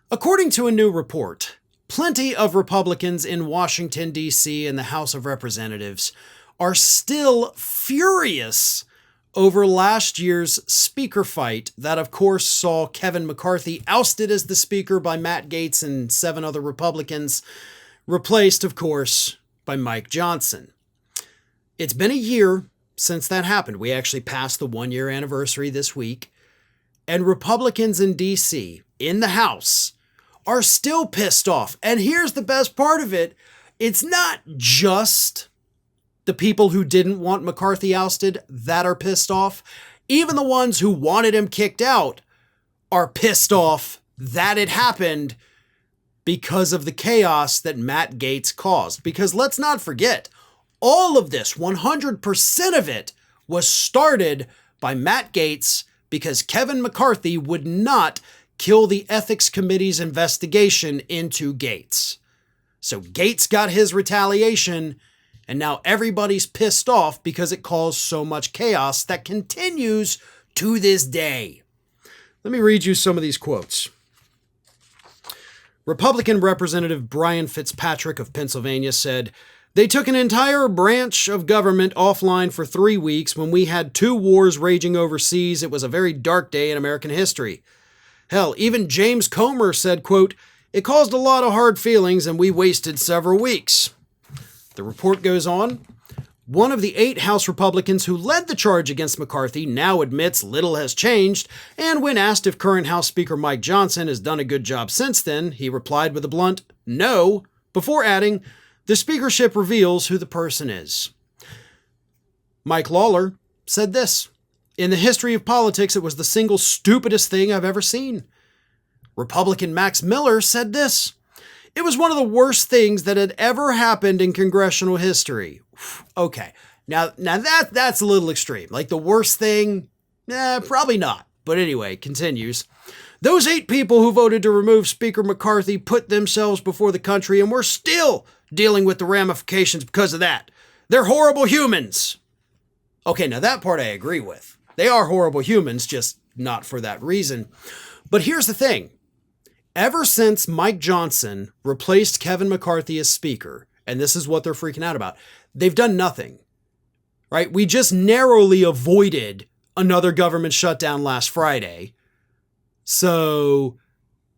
According to a new report, plenty of Republicans in Washington, D.C. and the House of Representatives are still furious over last year's speaker fight that, of course, saw Kevin McCarthy ousted as the speaker by Matt Gaetz and 7 other Republicans, replaced, of course, by Mike Johnson. It's been a year since that happened. We actually passed the 1-year anniversary this week, and Republicans in D.C., in the House, are still pissed off. And here's the best part of it. It's not just the people who didn't want McCarthy ousted that are pissed off. Even the ones who wanted him kicked out are pissed off that it happened because of the chaos that Matt Gaetz caused. Because let's not forget, all of this, 100% of it, was started by Matt Gaetz because Kevin McCarthy would not kill the Ethics Committee's investigation into Gaetz. So Gaetz got his retaliation, and now everybody's pissed off because it caused so much chaos that continues to this day. Let me read you some of these quotes. Republican Representative Brian Fitzpatrick of Pennsylvania said, "They took an entire branch of government offline for 3 weeks when we had 2 wars raging overseas. It was a very dark day in American history. Hell, even James Comer said, quote, 'It caused a lot of hard feelings and we wasted several weeks.'" The report goes on. One of the 8 House Republicans who led the charge against McCarthy now admits little has changed, and when asked if current House Speaker Mike Johnson has done a good job since then, he replied with a blunt "no," before adding, "The speakership reveals who the person is." Mike Lawler said this, "In the history of politics, it was the single stupidest thing I've ever seen." Republican Max Miller said this, "It was one of the worst things that had ever happened in congressional history." Okay, now that's a little extreme. Like the worst thing? Probably not. But anyway, continues. "Those 8 people who voted to remove Speaker McCarthy put themselves before the country, and we're still dealing with the ramifications because of that. They're horrible humans." Okay, now that part I agree with. They are horrible humans, just not for that reason. But here's the thing. Ever since Mike Johnson replaced Kevin McCarthy as speaker, and this is what they're freaking out about, they've done nothing, right? We just narrowly avoided another government shutdown last Friday. So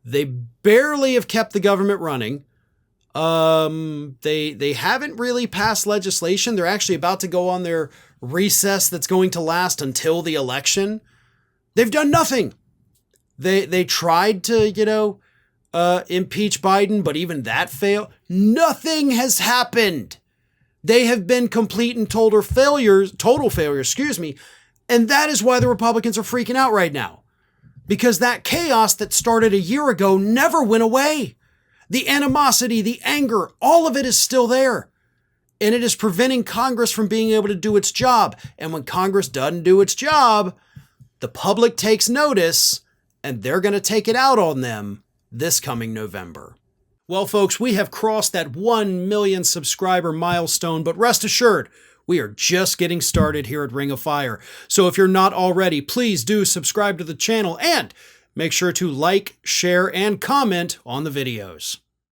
they barely have kept the government running. They haven't really passed legislation. They're actually about to go on their recess that's going to last until the election. They've done nothing. They tried to, impeach Biden, but even that failed. Nothing has happened. They have been complete and total failures, and that is why the Republicans are freaking out right now. Because that chaos that started a year ago never went away. The animosity, the anger, all of it is still there. And it is preventing Congress from being able to do its job. And when Congress doesn't do its job, the public takes notice, and they're going to take it out on them this coming November. Well, folks, we have crossed that 1 million subscriber milestone, but rest assured, we are just getting started here at Ring of Fire. So if you're not already, please do subscribe to the channel and make sure to like, share, and comment on the videos.